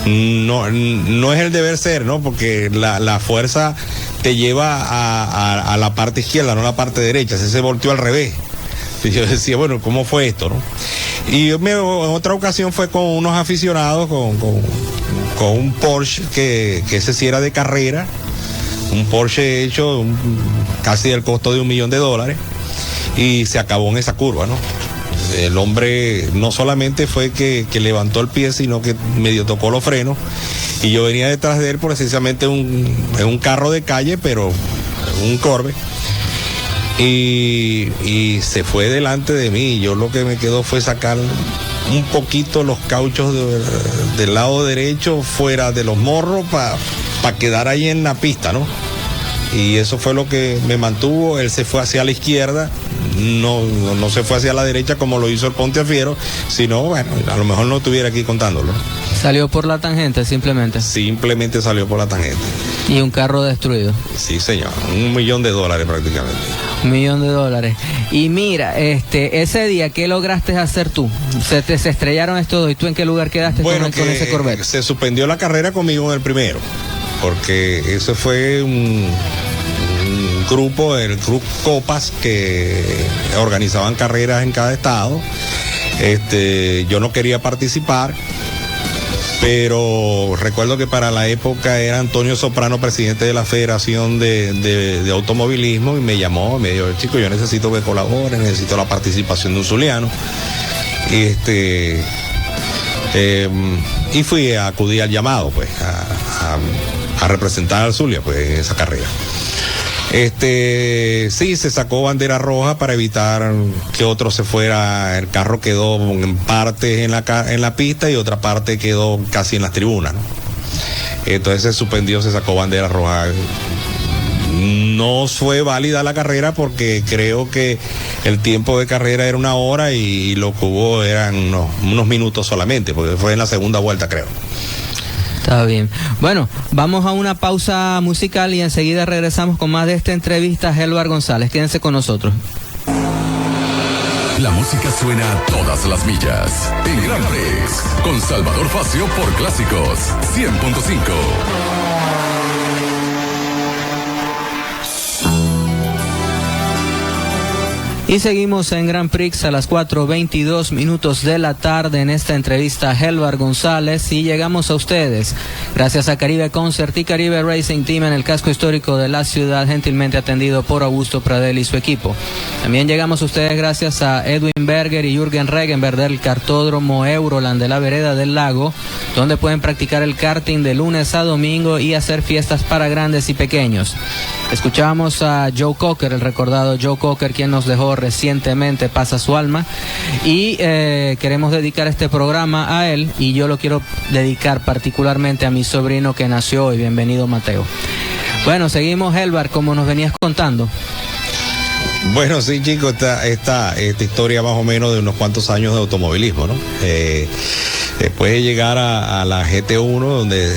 No es el deber ser, ¿no? Porque la fuerza te lleva a la parte izquierda, no a la parte derecha. Se volteó al revés. Y yo decía, bueno, ¿cómo fue esto, no? Y en otra ocasión fue con unos aficionados, con un Porsche que ese sí era de carrera, un Porsche hecho casi del costo de $1 millón, y se acabó en esa curva, ¿no? El hombre no solamente fue que levantó el pie, sino que medio tocó los frenos, y yo venía detrás de él precisamente en un carro de calle, pero un Corvette, y se fue delante de mí, y yo lo que me quedó fue sacar un poquito los cauchos del lado derecho fuera de los morros para quedar ahí en la pista, ¿no? Y eso fue lo que me mantuvo. Él se fue hacia la izquierda, no se fue hacia la derecha como lo hizo el Pontefiero, sino, bueno, a lo mejor no estuviera aquí contándolo. Salió por la tangente simplemente. Simplemente salió por la tangente. Y un carro destruido. Sí, señor, $1 millón prácticamente. $1 millón. Y mira, ese día, ¿qué lograste hacer tú? Se estrellaron estos dos, ¿y tú en qué lugar quedaste con ese Corvette? Se suspendió la carrera conmigo en el primero, porque eso fue un grupo, el Club Copas, que organizaban carreras en cada estado. Yo no quería participar, pero recuerdo que para la época era Antonio Soprano, presidente de la Federación de Automovilismo, y me llamó, me dijo: chico, yo necesito que colabore, necesito la participación de un zuliano. Y fui a acudir al llamado, pues, a representar al Zulia, pues, en esa carrera. Sí, se sacó bandera roja para evitar que otro se fuera. El carro quedó en parte en la pista y otra parte quedó casi en las tribunas, ¿no? Entonces se suspendió, se sacó bandera roja. No fue válida la carrera porque creo que el tiempo de carrera era 1 hora y lo que hubo eran unos minutos solamente, porque fue en la segunda vuelta, creo. Está bien. Bueno, vamos a una pausa musical y enseguida regresamos con más de esta entrevista a Helvar González. Quédense con nosotros. La música suena a todas las millas. En Gran Prix, con Salvador Facio por Clásicos 100.5. Y seguimos en Grand Prix a las 4:22 de la tarde en esta entrevista a Helvar González, y llegamos a ustedes gracias a Caribe Concert y Caribe Racing Team en el casco histórico de la ciudad, gentilmente atendido por Augusto Pradel y su equipo. También llegamos a ustedes gracias a Edwin Berger y Jürgen Regenberg del kartódromo Euroland de la Vereda del Lago, donde pueden practicar el karting de lunes a domingo y hacer fiestas para grandes y pequeños. Escuchábamos a Joe Cocker, el recordado Joe Cocker, quien nos dejó recientemente, pasa su alma, y queremos dedicar este programa a él, y yo lo quiero dedicar particularmente a mi sobrino que nació hoy. Bienvenido, Mateo. Bueno, seguimos, Helvar, como nos venías contando. Bueno, sí, chicos, esta historia más o menos de unos cuantos años de automovilismo, ¿no? Después de llegar a la GT1, donde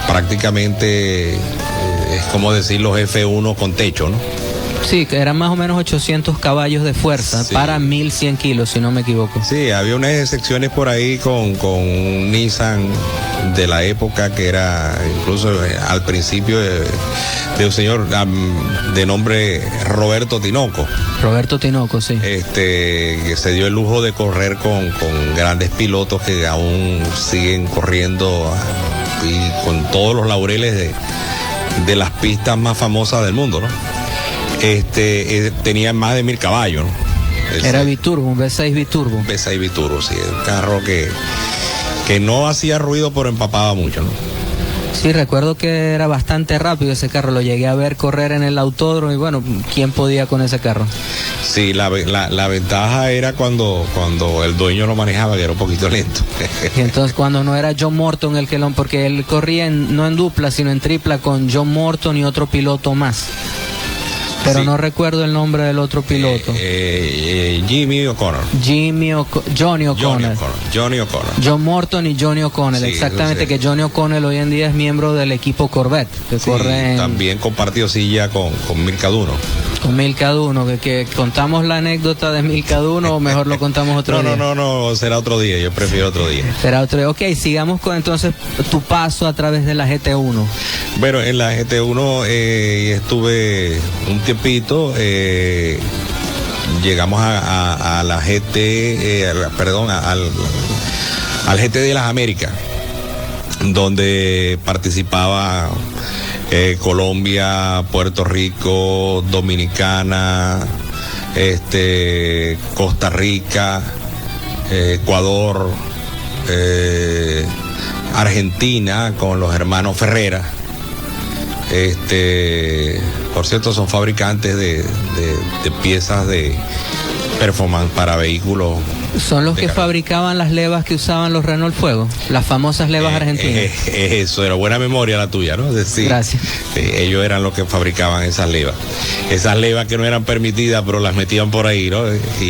prácticamente es como decir los F1 con techo, ¿no? Sí, que eran más o menos 800 caballos de fuerza, sí, para 1100 kilos, si no me equivoco. Sí, había unas excepciones por ahí con un Nissan de la época que era incluso al principio de un señor de nombre Roberto Tinoco. Roberto Tinoco, sí. Que se dio el lujo de correr con grandes pilotos que aún siguen corriendo y con todos los laureles de las pistas más famosas del mundo, ¿no? Tenía más de 1000 caballos, ¿no? Era biturbo, un V6 biturbo. Un V6 biturbo, sí, un carro que no hacía ruido, pero empapaba mucho, ¿no? Sí, recuerdo que era bastante rápido ese carro, lo llegué a ver correr en el autódromo y bueno, ¿quién podía con ese carro? Sí, la ventaja era cuando el dueño lo manejaba, que era un poquito lento. Y entonces cuando no era John Morton el que porque él corría no en dupla, sino en tripla con John Morton y otro piloto más. Pero sí, no recuerdo el nombre del otro piloto. Jimmy O'Connor. Johnny O'Connor. John Morton y Johnny O'Connor, sí, exactamente, que Johnny O'Connor hoy en día es miembro del equipo Corvette, que sí, corre también compartió silla con Milka Duno. Con Milka Duno, que contamos la anécdota de Milka Duno, o mejor lo contamos otro día. No, será otro día, yo prefiero otro día. Será otro día. Ok, sigamos con entonces tu paso a través de la GT1. Bueno, en la GT1 estuve un tiempito, llegamos a la GT, al GT de las Américas, donde participaba Colombia, Puerto Rico, Dominicana, Costa Rica, Ecuador, Argentina con los hermanos Ferrera. Por cierto, son fabricantes de piezas de performance para vehículos. Son los que fabricaban las levas que usaban los Renault Fuego, las famosas levas argentinas. Eso, era buena memoria la tuya, ¿no? Gracias. Ellos eran los que fabricaban esas levas. Esas levas que no eran permitidas, pero las metían por ahí, ¿no?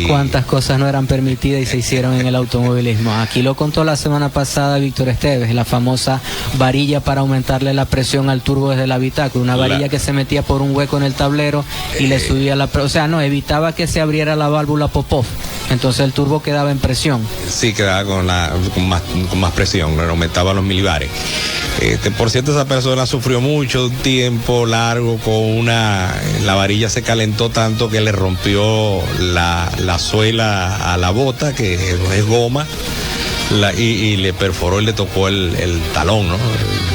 ¿Cuántas cosas no eran permitidas y se hicieron en el automovilismo? Aquí lo contó la semana pasada Víctor Esteves, la famosa varilla para aumentarle la presión al turbo desde el habitáculo. Una varilla que se metía por un hueco en el tablero y le subía la presión. O sea, no, evitaba que se abriera la válvula Popov. Entonces el turbo quedaba en presión. Sí, quedaba con más presión, aumentaba los milibares. Por cierto, esa persona sufrió mucho tiempo largo con la varilla se calentó tanto que le rompió la suela a la bota, que es goma, y le perforó y le tocó el talón, ¿no?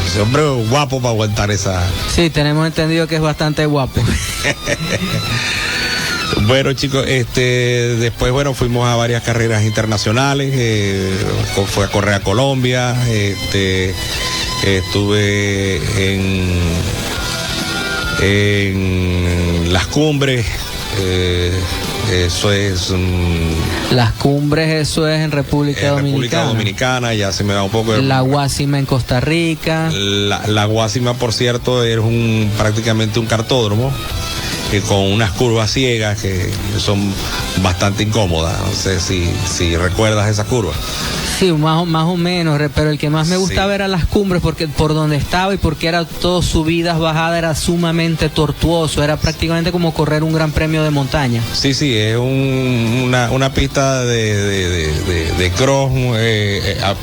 Ese hombre es guapo para aguantar esa. Sí, tenemos entendido que es bastante guapo. Bueno, chicos, después, fuimos a varias carreras internacionales, fue a correr a Colombia, estuve en las cumbres, eso es... Las cumbres, eso es en República Dominicana, ya se me da un poco... La Guásima en Costa Rica. La Guásima, por cierto, es prácticamente un cartódromo, con unas curvas ciegas que son bastante incómodas. No sé si recuerdas esa curva. Sí, más o menos, pero el que más me gustaba era las cumbres, porque por donde estaba y porque era todo subidas, bajadas, era sumamente tortuoso, era prácticamente como correr un gran premio de montaña. Sí, es una pista de cross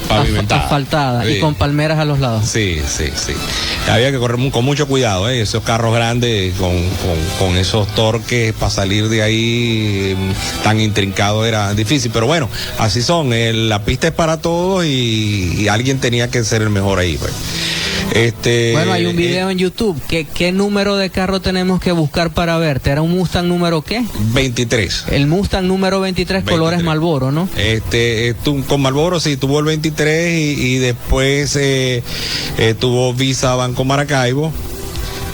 pavimentada. Asfaltada, y con palmeras a los lados. Sí. Había que correr con mucho cuidado, esos carros grandes con esos torques para salir de ahí tan intrincado era difícil, pero bueno, así son, la pista es para todos y alguien tenía que ser el mejor ahí, pues. Bueno, hay un video en YouTube. ¿Qué número de carro tenemos que buscar para verte? ¿Era un Mustang número qué? 23. El Mustang número 23, colores Marlboro, ¿no? Con Marlboro sí, tuvo el 23 y después tuvo Visa Banco Maracaibo,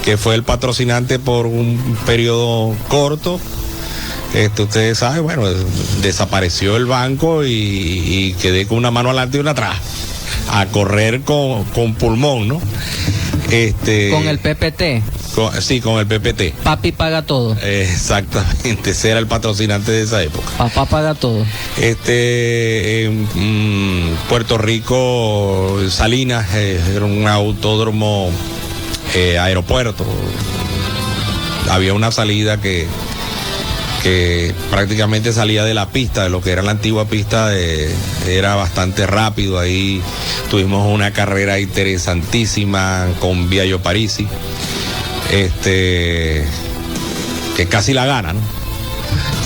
que fue el patrocinante por un periodo corto. Ustedes saben, desapareció el banco y quedé con una mano adelante y una atrás, a correr con pulmón, ¿no? Con el PPT. Con el PPT. Papi paga todo. Exactamente, ese era el patrocinante de esa época. Papá paga todo. En Puerto Rico, Salinas, era un autódromo, aeropuerto. Había una salida que prácticamente salía de la pista, de lo que era la antigua pista, era bastante rápido. Ahí tuvimos una carrera interesantísima con Biagio Parisi, que casi la gana, ¿no?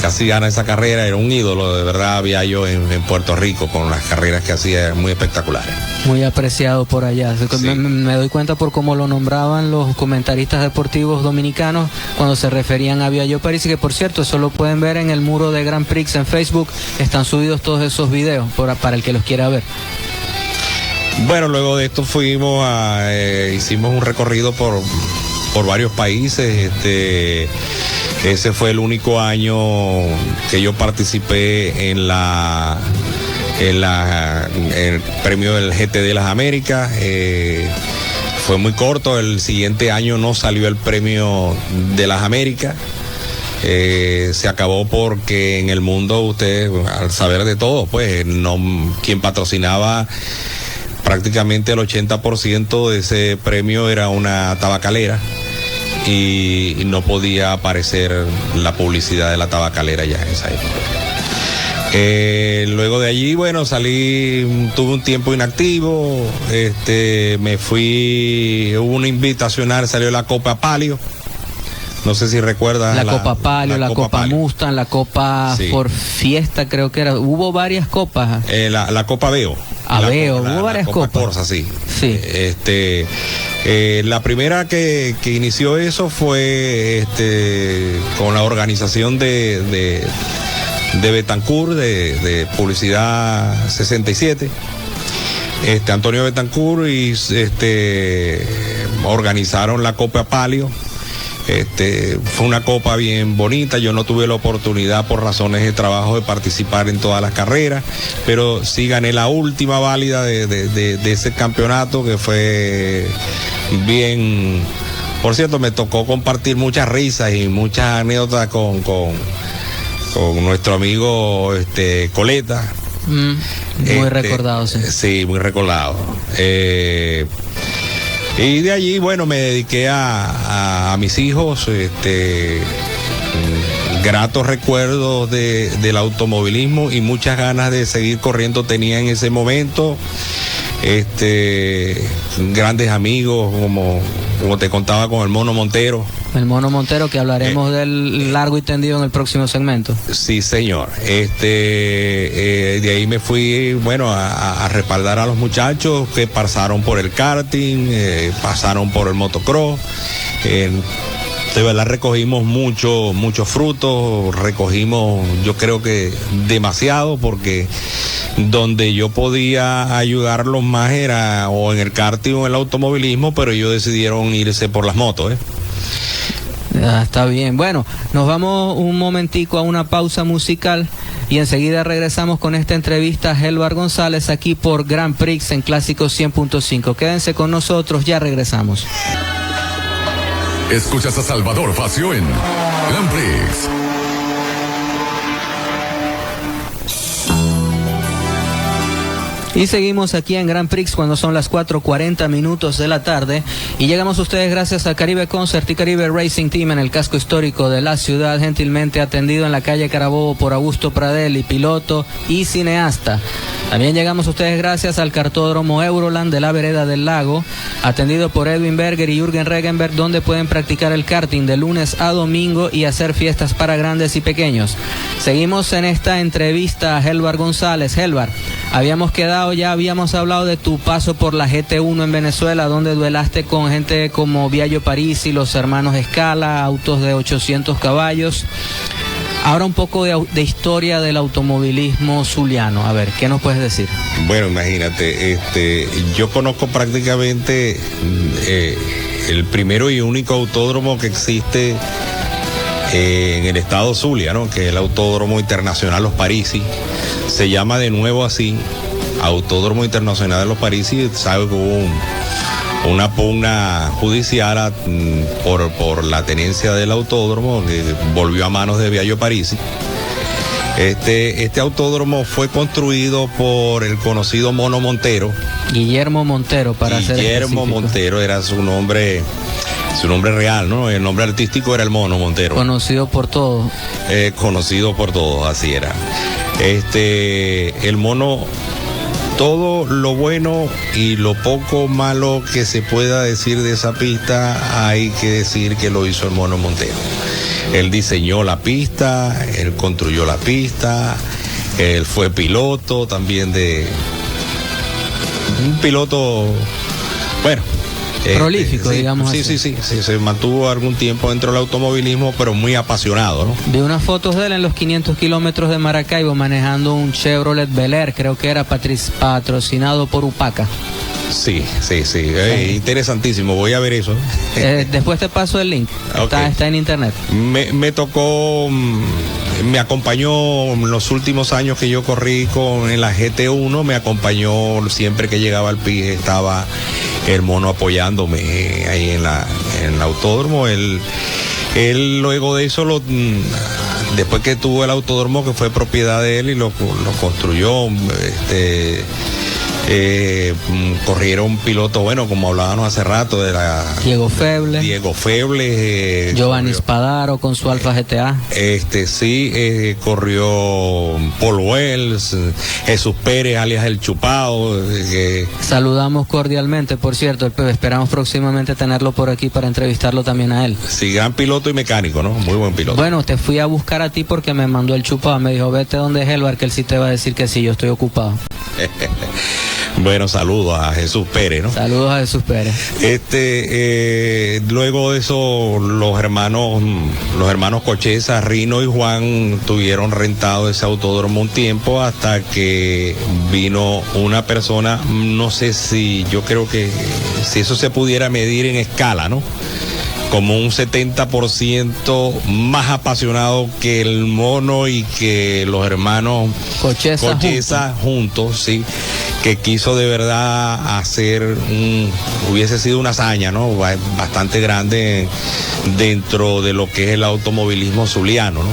Casi gana esa carrera, era un ídolo de verdad Biagio en Puerto Rico, con las carreras que hacía muy espectaculares. Muy apreciado por allá. Sí. Me doy cuenta por cómo lo nombraban los comentaristas deportivos dominicanos cuando se referían a Biagio Parisi, que por cierto, eso lo pueden ver en el muro de Grand Prix en Facebook, están subidos todos esos videos para el que los quiera ver. Bueno, luego de esto hicimos un recorrido por varios países. Ese fue el único año que yo participé en el premio del GT de las Américas. Fue muy corto, el siguiente año no salió el premio de las Américas. Se acabó porque en el mundo, usted, al saber de todo, pues quien patrocinaba prácticamente el 80% de ese premio era una tabacalera. Y no podía aparecer la publicidad de la tabacalera ya en esa época. Luego de allí, tuve un tiempo inactivo, me fui, hubo una invitacional, salió la Copa Palio. No sé si recuerdas. La Copa Palio, la Copa Mustang, la Copa por Fiesta, creo que era. Hubo varias copas. La Copa Veo. Aveo, hubo varias copas. Corsa, sí. Sí. La primera que inició eso fue con la organización de Betancourt, de Publicidad 67. Antonio Betancourt y organizaron la Copa Palio. Fue una copa bien bonita. Yo no tuve la oportunidad por razones de trabajo de participar en todas las carreras, pero sí gané la última válida de ese campeonato, que fue bien. Por cierto, me tocó compartir muchas risas y muchas anécdotas con nuestro amigo Coleta. Muy recordado, sí. Sí, muy recordado. Y de allí, bueno, me dediqué a mis hijos, gratos recuerdos del automovilismo y muchas ganas de seguir corriendo tenía en ese momento. Grandes amigos, como te contaba, con el Mono Montero. El Mono Montero, que hablaremos del largo y tendido en el próximo segmento. Sí, señor. De ahí me fui, bueno, a respaldar a los muchachos que pasaron por el karting, pasaron por el motocross. De verdad recogimos muchos frutos, recogimos, yo creo que demasiado, porque donde yo podía ayudarlos más era o en el karting o en el automovilismo, pero ellos decidieron irse por las motos, Está bien. Bueno, nos vamos un momentico a una pausa musical y enseguida regresamos con esta entrevista a Helvar González aquí por Grand Prix en Clásicos 100.5. Quédense con nosotros, ya regresamos. Escuchas a Salvador Facio en Grand Prix. Y seguimos aquí en Grand Prix cuando son las 4:40 de la tarde y llegamos a ustedes gracias a Caribe Concert y Caribe Racing Team en el casco histórico de la ciudad, gentilmente atendido en la calle Carabobo por Augusto Pradelli, piloto y cineasta. También llegamos a ustedes gracias al cartódromo Euroland de la Vereda del Lago, atendido por Edwin Berger y Jürgen Regenberg, donde pueden practicar el karting de lunes a domingo y hacer fiestas para grandes y pequeños. Seguimos en esta entrevista a Helvar González. Helvar, ya habíamos hablado de tu paso por la GT1 en Venezuela, donde duelaste con gente como Biagio Parisi, los hermanos Escala, autos de 800 caballos. Ahora un poco de historia del automovilismo zuliano. A ver, ¿qué nos puedes decir? Bueno, imagínate, yo conozco prácticamente el primero y único autódromo que existe en el estado Zulia, ¿no? Que es el Autódromo Internacional Los Parisi. Se llama de nuevo así, Autódromo Internacional de Los Parisi. Sabe que hubo una pugna judicial por la tenencia del autódromo, que volvió a manos de Biagio Parisi. Este autódromo fue construido por el conocido Mono Montero. Guillermo Montero, para ser Guillermo Montero era su nombre real, ¿no? El nombre artístico era el Mono Montero. Conocido por todos. Conocido por todos, así era. El Mono, todo lo bueno y lo poco malo que se pueda decir de esa pista, hay que decir que lo hizo el Mono Montero. Él diseñó la pista, él construyó la pista, él fue piloto también un piloto, bueno, prolífico, digamos así. Sí, se mantuvo algún tiempo dentro del automovilismo, pero muy apasionado, ¿no? Vi unas fotos de él en los 500 kilómetros de Maracaibo manejando un Chevrolet Bel Air, creo que era patrocinado por Upaca. Sí. Interesantísimo, voy a ver eso. Después te paso el link, okay. Está en internet. Me tocó, me acompañó en los últimos años que yo corrí en la GT1, me acompañó siempre que llegaba al PIG, estaba el Mono apoyándome ahí en el autódromo. Él luego de eso, después que tuvo el autódromo, que fue propiedad de él y lo construyó, corrieron pilotos, bueno, como hablábamos hace rato, de Diego Feble, Giovanni Spadaro con su Alfa GTA. Corrió Paul Wells, Jesús Pérez, alias El Chupao. Saludamos cordialmente, por cierto, esperamos próximamente tenerlo por aquí para entrevistarlo también a él. Sí, gran piloto y mecánico, ¿no? Muy buen piloto. Bueno, te fui a buscar a ti porque me mandó El Chupao, me dijo, vete donde es Helvar, que él sí te va a decir que sí, yo estoy ocupado. Bueno, saludos a Jesús Pérez, ¿no? Saludos a Jesús Pérez. Luego de eso, los hermanos Cocheza, Rino y Juan tuvieron rentado ese autódromo un tiempo hasta que vino una persona, no sé si, yo creo que si eso se pudiera medir en escala, ¿no? Como un 70% más apasionado que el mono y que los hermanos Cocheza juntos, sí, que quiso de verdad hacer hubiese sido una hazaña, ¿no? Bastante grande dentro de lo que es el automovilismo zuliano, ¿no?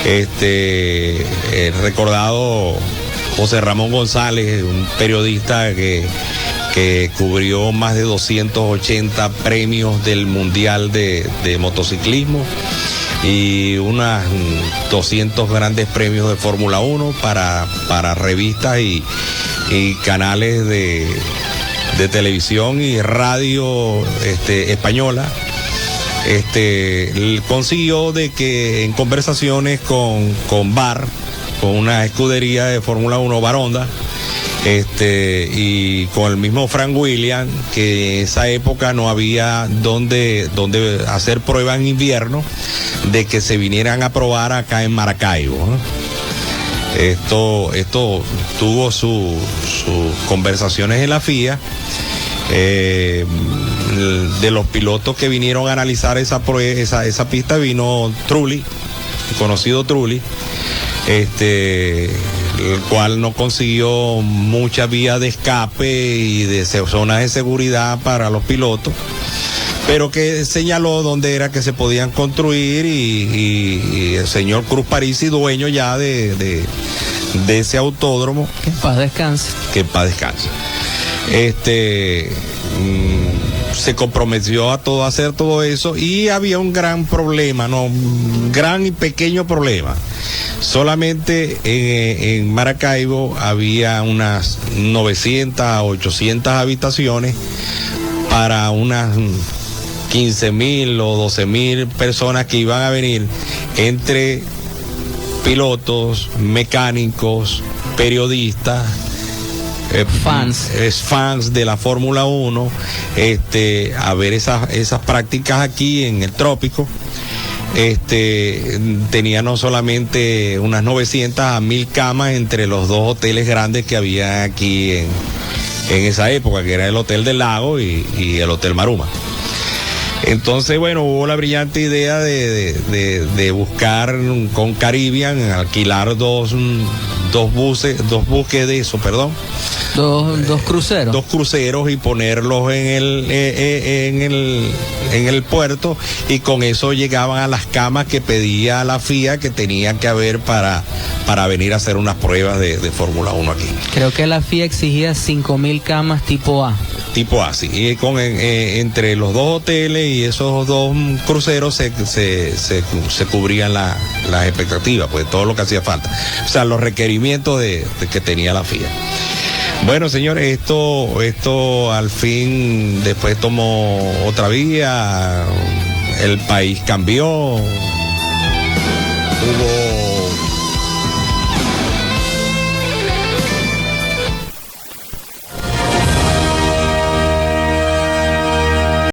El recordado José Ramón González, un periodista que cubrió más de 280 premios del Mundial de Motociclismo y unas 200 grandes premios de Fórmula 1 para revistas y canales de televisión y radio española. Consiguió de que en conversaciones con BAR, con una escudería de Fórmula 1 Baronda, y con el mismo Frank Williams, que en esa época no había donde hacer pruebas en invierno, de que se vinieran a probar acá en Maracaibo, ¿no? Esto tuvo sus conversaciones en la FIA. De los pilotos que vinieron a analizar esa pista vino Trulli, el conocido Trulli, el cual no consiguió mucha vía de escape y de zonas de seguridad para los pilotos, pero que señaló dónde era que se podían construir y el señor Cruz Parisi, dueño ya de ese autódromo. Que en paz descanse. Que en paz descanse. Se comprometió a hacer todo eso y había un gran problema, ¿no? Un gran y pequeño problema. Solamente en Maracaibo había unas 900 a 800 habitaciones para unas 15.000 o 12.000 personas que iban a venir entre pilotos, mecánicos, periodistas, fans de la Fórmula 1, a ver esas prácticas aquí en el trópico. Tenía no solamente unas 900 a 1.000 camas entre los dos hoteles grandes que había aquí en esa época, que era el Hotel del Lago y el Hotel Maruma. Entonces, bueno, hubo la brillante idea de buscar con Caribbean, alquilar dos buques de eso, perdón. Dos cruceros. Dos cruceros y ponerlos en el puerto, y con eso llegaban a las camas que pedía la FIA que tenían que haber para venir a hacer unas pruebas de Fórmula 1 aquí. Creo que la FIA exigía 5.000 camas tipo A. Tipo A, sí. Y entre los dos hoteles y esos dos cruceros se cubrían las expectativas, pues todo lo que hacía falta. O sea, los requerimientos que tenía la FIA. Bueno, señores, esto al fin después tomó otra vía, el país cambió, hubo